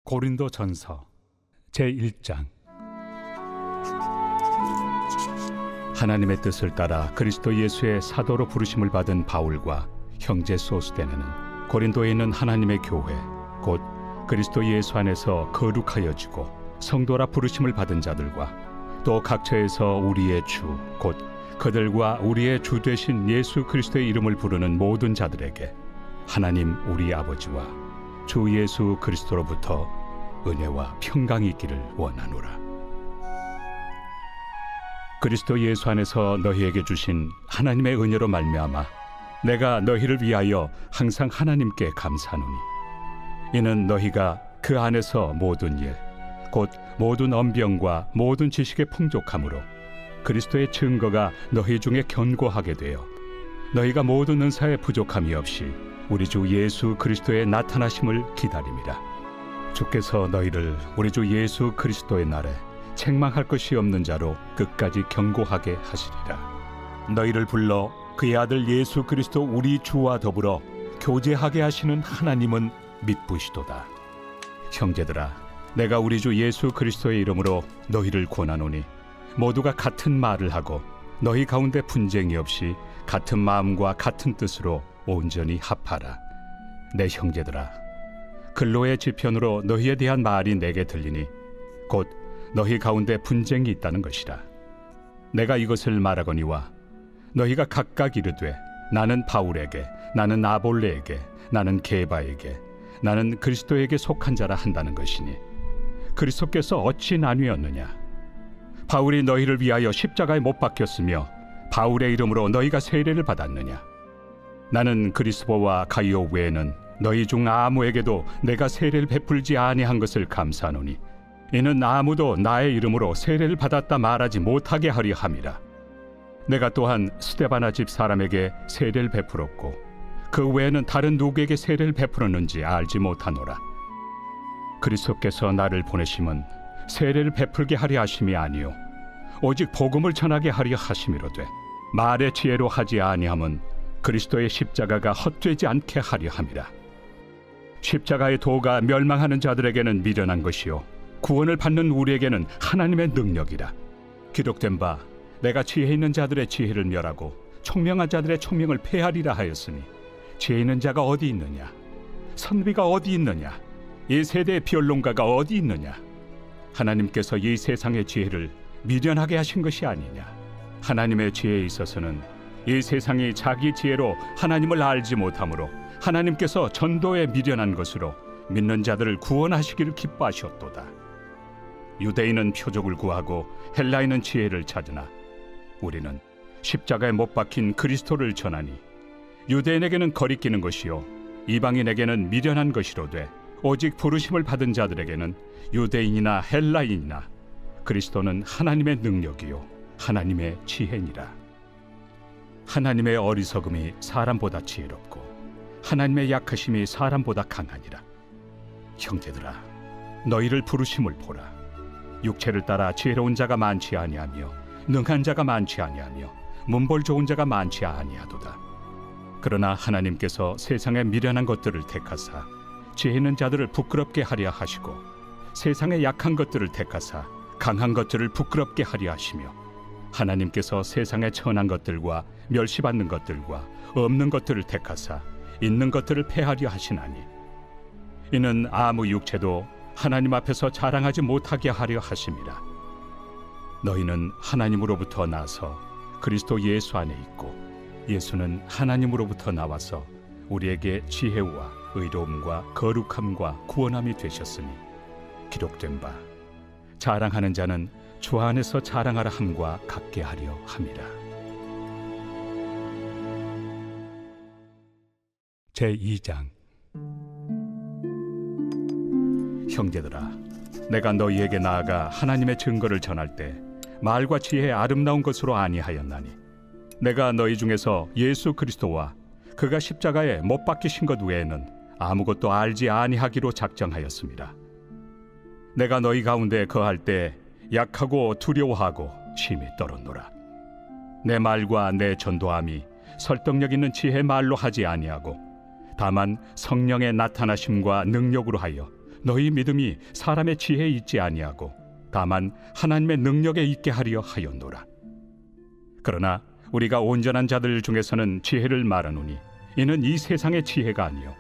고린도전서 제1장. 하나님의 뜻을 따라 그리스도 예수의 사도로 부르심을 받은 바울과 형제 소스데네는 고린도에 있는 하나님의 교회 곧 그리스도 예수 안에서 거룩하여지고 성도라 부르심을 받은 자들과 또 각처에서 우리의 주 곧 그들과 우리의 주 되신 예수 그리스도의 이름을 부르는 모든 자들에게 하나님 우리 아버지와 주 예수 그리스도로부터 은혜와 평강이 있기를 원하노라. 그리스도 예수 안에서 너희에게 주신 하나님의 은혜로 말미암아 내가 너희를 위하여 항상 하나님께 감사하노니 이는 너희가 그 안에서 모든 일 곧 모든 언병과 모든 지식의 풍족함으로 그리스도의 증거가 너희 중에 견고하게 되어 너희가 모든 은사에 부족함이 없이 우리 주 예수 그리스도의 나타나심을 기다림이라. 주께서 너희를 우리 주 예수 그리스도의 날에 책망할 것이 없는 자로 끝까지 견고하게 하시리라. 너희를 불러 그의 아들 예수 그리스도 우리 주와 더불어 교제하게 하시는 하나님은 미쁘시도다. 형제들아, 내가 우리 주 예수 그리스도의 이름으로 너희를 권하노니 모두가 같은 말을 하고 너희 가운데 분쟁이 없이 같은 마음과 같은 뜻으로 온전히 합하라. 내 형제들아, 근로의 지편으로 너희에 대한 말이 내게 들리니 곧 너희 가운데 분쟁이 있다는 것이라. 내가 이것을 말하거니와 너희가 각각 이르되 나는 바울에게, 나는 아볼레에게, 나는 게바에게, 나는 그리스도에게 속한 자라 한다는 것이니 그리스도께서 어찌 나뉘었느냐? 바울이 너희를 위하여 십자가에 못 박혔으며 바울의 이름으로 너희가 세례를 받았느냐? 나는 그리스도와 가이오 외에는 너희 중 아무에게도 내가 세례를 베풀지 아니한 것을 감사하노니 이는 아무도 나의 이름으로 세례를 받았다 말하지 못하게 하려 함이라. 내가 또한 스데바나 집 사람에게 세례를 베풀었고 그 외에는 다른 누구에게 세례를 베풀었는지 알지 못하노라. 그리스도께서 나를 보내심은 세례를 베풀게 하려 하심이 아니요 오직 복음을 전하게 하려 하심이로되 말의 지혜로 하지 아니함은 그리스도의 십자가가 헛되지 않게 하려 함이라. 십자가의 도가 멸망하는 자들에게는 미련한 것이요 구원을 받는 우리에게는 하나님의 능력이라. 기록된 바 내가 지혜 있는 자들의 지혜를 멸하고 총명한 자들의 총명을 폐하리라 하였으니 지혜 있는 자가 어디 있느냐? 선비가 어디 있느냐? 이 세대의 변론가가 어디 있느냐? 하나님께서 이 세상의 지혜를 미련하게 하신 것이 아니냐? 하나님의 지혜에 있어서는 이 세상이 자기 지혜로 하나님을 알지 못하므로 하나님께서 전도에 미련한 것으로 믿는 자들을 구원하시기를 기뻐하셨도다. 유대인은 표적을 구하고 헬라인은 지혜를 찾으나 우리는 십자가에 못 박힌 그리스도를 전하니 유대인에게는 거리끼는 것이요 이방인에게는 미련한 것이로되 오직 부르심을 받은 자들에게는 유대인이나 헬라인이나 그리스도는 하나님의 능력이요 하나님의 지혜니라. 하나님의 어리석음이 사람보다 지혜롭고 하나님의 약하심이 사람보다 강하니라. 형제들아, 너희를 부르심을 보라. 육체를 따라 지혜로운 자가 많지 아니하며 능한 자가 많지 아니하며 문벌 좋은 자가 많지 아니하도다. 그러나 하나님께서 세상의 미련한 것들을 택하사 지혜 있는 자들을 부끄럽게 하려 하시고 세상의 약한 것들을 택하사 강한 것들을 부끄럽게 하려 하시며 하나님께서 세상의 천한 것들과 멸시받는 것들과 없는 것들을 택하사 있는 것들을 폐하려 하시나니 이는 아무 육체도 하나님 앞에서 자랑하지 못하게 하려 하심이라. 너희는 하나님으로부터 나서 그리스도 예수 안에 있고 예수는 하나님으로부터 나와서 우리에게 지혜와 의로움과 거룩함과 구원함이 되셨으니 기록된 바 자랑하는 자는 주 안에서 자랑하라 함과 같게 하려 함이라. 제2장. 형제들아, 내가 너희에게 나아가 하나님의 증거를 전할 때 말과 지혜의 아름다운 것으로 아니하였나니 내가 너희 중에서 예수 그리스도와 그가 십자가에 못 박히신 것 외에는 아무것도 알지 아니하기로 작정하였습니다. 내가 너희 가운데 거할 때 약하고 두려워하고 심히 떨었노라. 내 말과 내 전도함이 설득력 있는 지혜 말로 하지 아니하고 다만 성령의 나타나심과 능력으로 하여 너희 믿음이 사람의 지혜에 있지 아니하고 다만 하나님의 능력에 있게 하려 하였노라. 그러나 우리가 온전한 자들 중에서는 지혜를 말하노니 이는 이 세상의 지혜가 아니요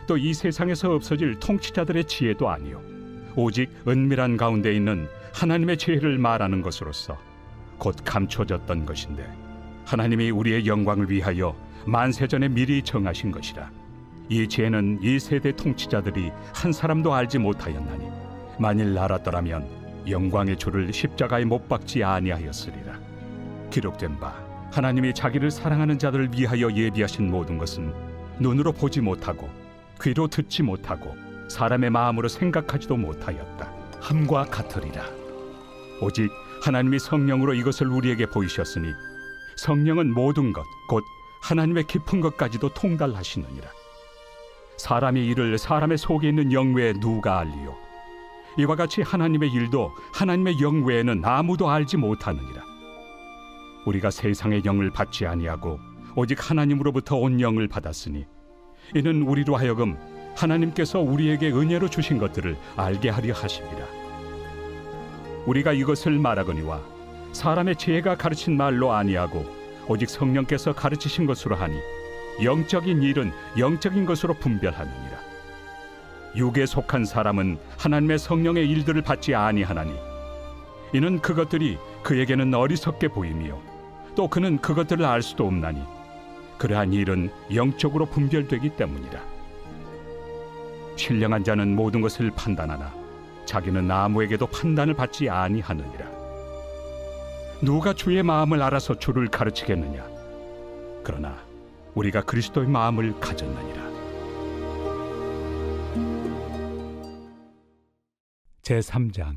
또 이 세상에서 없어질 통치자들의 지혜도 아니요 오직 은밀한 가운데 있는 하나님의 지혜를 말하는 것으로서 곧 감춰졌던 것인데 하나님이 우리의 영광을 위하여 만세전에 미리 정하신 것이라. 이 지혜는 이 세대 통치자들이 한 사람도 알지 못하였나니 만일 알았더라면 영광의 주를 십자가에 못 박지 아니하였으리라. 기록된 바 하나님이 자기를 사랑하는 자들을 위하여 예비하신 모든 것은 눈으로 보지 못하고 귀로 듣지 못하고 사람의 마음으로 생각하지도 못하였다 함과 같으리라. 오직 하나님이 성령으로 이것을 우리에게 보이셨으니 성령은 모든 것 곧 하나님의 깊은 것까지도 통달하시느니라. 사람의 일을 사람의 속에 있는 영 외에 누가 알리요? 이와 같이 하나님의 일도 하나님의 영 외에는 아무도 알지 못하느니라. 우리가 세상의 영을 받지 아니하고 오직 하나님으로부터 온 영을 받았으니 이는 우리로 하여금 하나님께서 우리에게 은혜로 주신 것들을 알게 하려 하심이라. 우리가 이것을 말하거니와 사람의 지혜가 가르친 말로 아니하고 오직 성령께서 가르치신 것으로 하니 영적인 일은 영적인 것으로 분별하느니라. 육에 속한 사람은 하나님의 성령의 일들을 받지 아니하나니 이는 그것들이 그에게는 어리석게 보이며 또 그는 그것들을 알 수도 없나니 그러한 일은 영적으로 분별되기 때문이라. 신령한 자는 모든 것을 판단하나 자기는 아무에게도 판단을 받지 아니하느니라. 누가 주의 마음을 알아서 주를 가르치겠느냐? 그러나 우리가 그리스도의 마음을 가졌느니라. 제3장.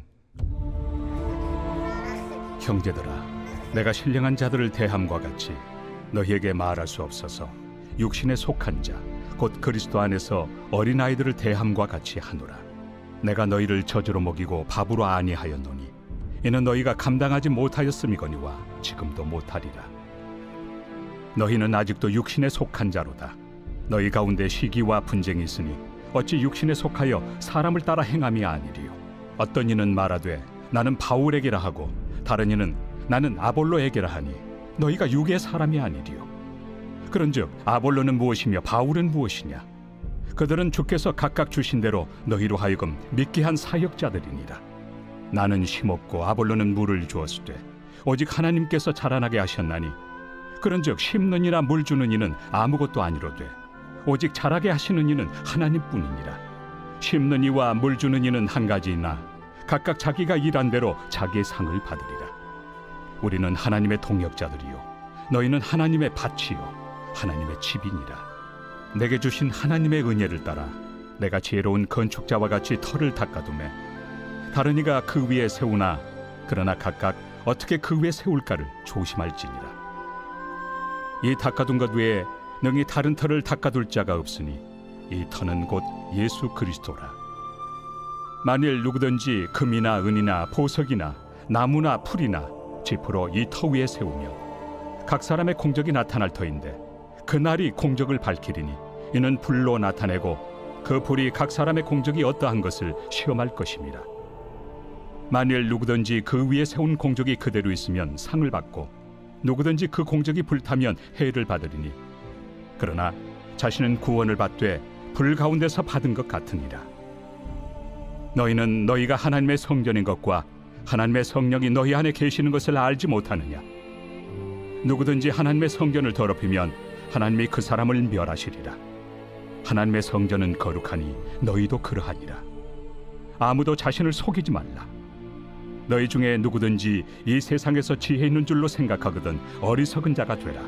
형제들아, 내가 신령한 자들을 대함과 같이 너희에게 말할 수 없어서 육신에 속한 자 곧 그리스도 안에서 어린아이들을 대함과 같이 하노라. 내가 너희를 젖으로 먹이고 밥으로 아니하였노니 이는 너희가 감당하지 못하였음이거니와 지금도 못하리라. 너희는 아직도 육신에 속한 자로다. 너희 가운데 시기와 분쟁이 있으니 어찌 육신에 속하여 사람을 따라 행함이 아니리요. 어떤 이는 말하되 나는 바울에게라 하고 다른 이는 나는 아볼로에게라 하니 너희가 육의 사람이 아니리요. 그런즉 아볼로는 무엇이며 바울은 무엇이냐? 그들은 주께서 각각 주신 대로 너희로 하여금 믿게 한 사역자들이니라. 나는 심었고 아볼로는 물을 주었으되 오직 하나님께서 자라나게 하셨나니 그런즉 심는 이나 물 주는 이는 아무것도 아니로되 오직 자라게 하시는 이는 하나님뿐이니라. 심는 이와 물 주는 이는 한 가지이나 각각 자기가 일한 대로 자기의 상을 받으리라. 우리는 하나님의 동역자들이요 너희는 하나님의 밭이요 하나님의 집이니라. 내게 주신 하나님의 은혜를 따라 내가 지혜로운 건축자와 같이 터를 닦아두매 다른 이가 그 위에 세우나 그러나 각각 어떻게 그 위에 세울까를 조심할지니라. 이 닦아둔 것 외에 능히 다른 터를 닦아둘 자가 없으니 이 터는 곧 예수 그리스도라. 만일 누구든지 금이나 은이나 보석이나 나무나 풀이나 지프로 이 터 위에 세우면 각 사람의 공적이 나타날 터인데 그날이 공적을 밝히리니 이는 불로 나타내고 그 불이 각 사람의 공적이 어떠한 것을 시험할 것입니다. 만일 누구든지 그 위에 세운 공적이 그대로 있으면 상을 받고 누구든지 그 공적이 불타면 해를 받으리니 그러나 자신은 구원을 받되 불 가운데서 받은 것 같으니라. 너희는 너희가 하나님의 성전인 것과 하나님의 성령이 너희 안에 계시는 것을 알지 못하느냐? 누구든지 하나님의 성전을 더럽히면 하나님이 그 사람을 멸하시리라. 하나님의 성전은 거룩하니 너희도 그러하니라. 아무도 자신을 속이지 말라. 너희 중에 누구든지 이 세상에서 지혜 있는 줄로 생각하거든 어리석은 자가 되라.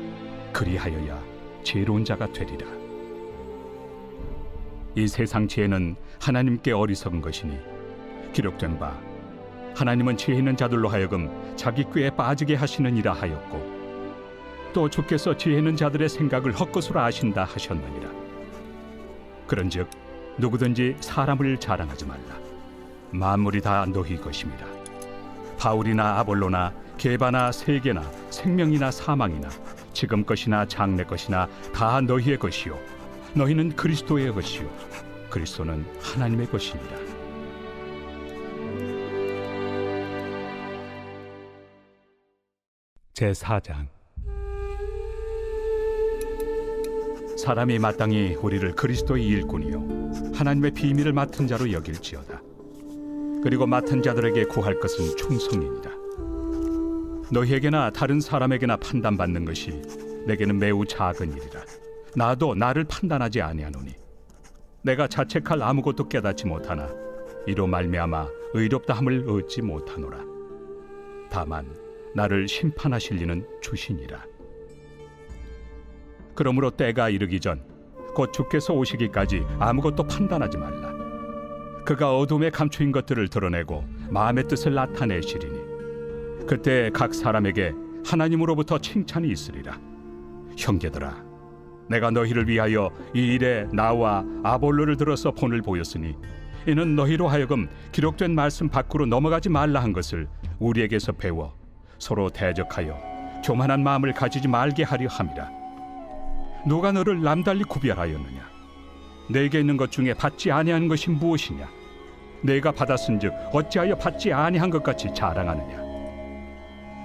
그리하여야 지혜로운 자가 되리라. 이 세상 지혜는 하나님께 어리석은 것이니 기록된 바 하나님은 지혜 있는 자들로 하여금 자기 꾀에 빠지게 하시느니라 하였고 또 주께서 지혜 있는 자들의 생각을 헛것으로 아신다 하셨느니라. 그런즉 누구든지 사람을 자랑하지 말라. 만물이 다 너희 것입니다. 바울이나 아볼로나 게바나 세계나 생명이나 사망이나 지금 것이나 장래 것이나 다 너희의 것이요 너희는 그리스도의 것이요 그리스도는 하나님의 것이니라. 제4장. 사람이 마땅히 우리를 그리스도의 일꾼이요 하나님의 비밀을 맡은 자로 여길지어다. 그리고 맡은 자들에게 구할 것은 충성이니라. 너희에게나 다른 사람에게나 판단받는 것이 내게는 매우 작은 일이라. 나도 나를 판단하지 아니하노니 내가 자책할 아무것도 깨닫지 못하나 이로 말미암아 의롭다함을 얻지 못하노라. 다만 나를 심판하실 이는 주시니라. 그러므로 때가 이르기 전 곧 주께서 오시기까지 아무것도 판단하지 말라. 그가 어둠에 감추인 것들을 드러내고 마음의 뜻을 나타내시리니 그때 각 사람에게 하나님으로부터 칭찬이 있으리라. 형제들아, 내가 너희를 위하여 이 일에 나와 아볼로를 들어서 본을 보였으니 이는 너희로 하여금 기록된 말씀 밖으로 넘어가지 말라 한 것을 우리에게서 배워 서로 대적하여 교만한 마음을 가지지 말게 하려 함이라. 누가 너를 남달리 구별하였느냐? 내게 있는 것 중에 받지 아니한 것이 무엇이냐? 내가 받았은즉 어찌하여 받지 아니한 것 같이 자랑하느냐?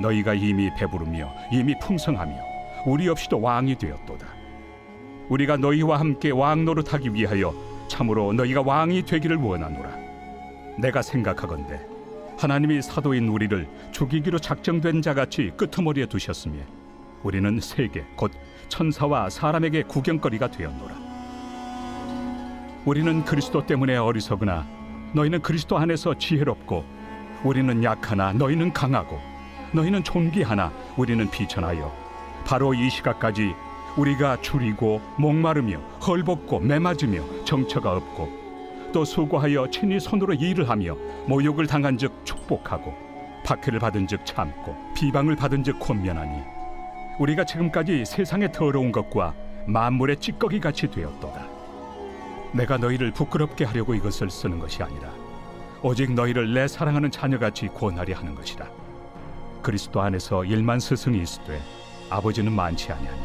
너희가 이미 배부르며 이미 풍성하며 우리 없이도 왕이 되었도다. 우리가 너희와 함께 왕 노릇하기 위하여 참으로 너희가 왕이 되기를 원하노라. 내가 생각하건대 하나님이 사도인 우리를 죽이기로 작정된 자같이 끄트머리에 두셨으며 우리는 세계 곧 천사와 사람에게 구경거리가 되었노라. 우리는 그리스도 때문에 어리석으나 너희는 그리스도 안에서 지혜롭고 우리는 약하나 너희는 강하고 너희는 존귀하나 우리는 비천하여 바로 이 시각까지 우리가 줄이고 목마르며 헐벗고 매맞으며 정처가 없고 또 수고하여 친히 손으로 일을 하며 모욕을 당한 즉 축복하고 박해를 받은 즉 참고 비방을 받은 즉 권면하니 우리가 지금까지 세상의 더러운 것과 만물의 찌꺼기 같이 되었도다. 내가 너희를 부끄럽게 하려고 이것을 쓰는 것이 아니라 오직 너희를 내 사랑하는 자녀같이 권하려 하는 것이라. 그리스도 안에서 일만 스승이 있으되 아버지는 많지 아니하니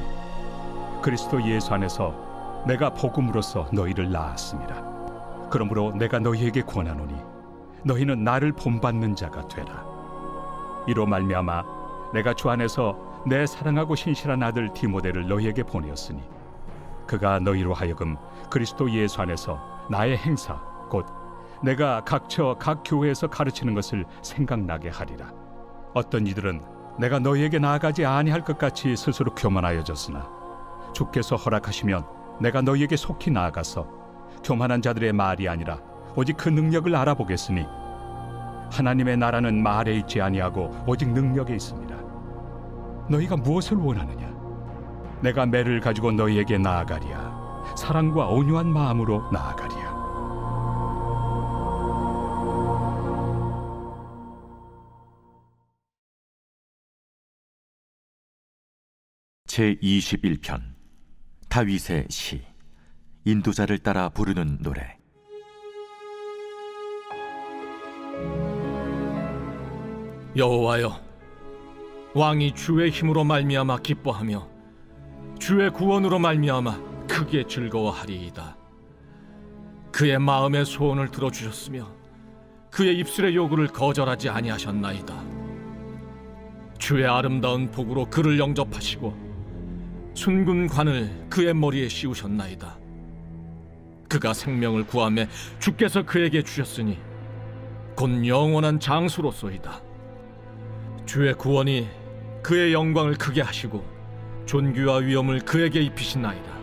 그리스도 예수 안에서 내가 복음으로써 너희를 낳았습니다. 그러므로 내가 너희에게 권하노니 너희는 나를 본받는 자가 되라. 이로 말미암아 내가 주 안에서 내 사랑하고 신실한 아들 디모데를 너희에게 보내었으니 그가 너희로 하여금 그리스도 예수 안에서 나의 행사 곧 내가 각처 각 교회에서 가르치는 것을 생각나게 하리라. 어떤 이들은 내가 너희에게 나아가지 아니할 것 같이 스스로 교만하여졌으나 주께서 허락하시면 내가 너희에게 속히 나아가서 교만한 자들의 말이 아니라 오직 그 능력을 알아보겠으니 하나님의 나라는 말에 있지 아니하고 오직 능력에 있습니다. 너희가 무엇을 원하느냐? 내가 매를 가지고 너희에게 나아가리야. 사랑과 온유한 마음으로 나아가리야. 제21편 다윗의 시. 인도자를 따라 부르는 노래. 여호와여, 왕이 주의 힘으로 말미암아 기뻐하며 주의 구원으로 말미암아 크게 즐거워하리이다. 그의 마음의 소원을 들어주셨으며 그의 입술의 요구를 거절하지 아니하셨나이다. 주의 아름다운 복으로 그를 영접하시고 순군 관을 그의 머리에 씌우셨나이다. 그가 생명을 구하매 주께서 그에게 주셨으니 곧 영원한 장수로소이다. 주의 구원이 그의 영광을 크게 하시고 존귀와 위엄을 그에게 입히시나이다.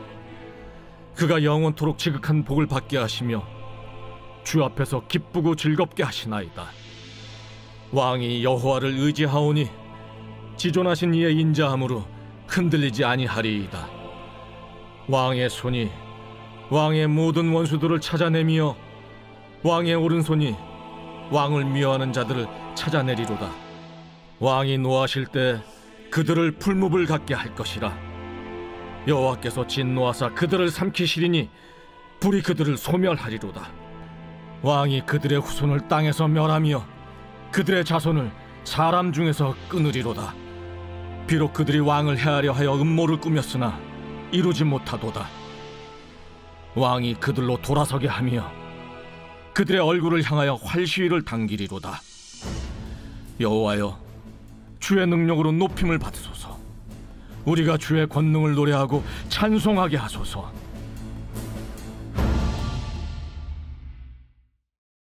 그가 영원토록 지극한 복을 받게 하시며 주 앞에서 기쁘고 즐겁게 하시나이다. 왕이 여호와를 의지하오니 지존하신 이의 인자함으로 흔들리지 아니하리이다. 왕의 손이 왕의 모든 원수들을 찾아내며 왕의 오른손이 왕을 미워하는 자들을 찾아내리로다. 왕이 노하실 때 그들을 풀무불 같게 할 것이라. 여호와께서 진노하사 그들을 삼키시리니 불이 그들을 소멸하리로다. 왕이 그들의 후손을 땅에서 멸하며 그들의 자손을 사람 중에서 끊으리로다. 비록 그들이 왕을 해하려 하여 음모를 꾸몄으나 이루지 못하도다. 왕이 그들로 돌아서게 하며 그들의 얼굴을 향하여 활시위를 당기리로다. 여호와여, 주의 능력으로 높임을 받으소서. 우리가 주의 권능을 노래하고 찬송하게 하소서.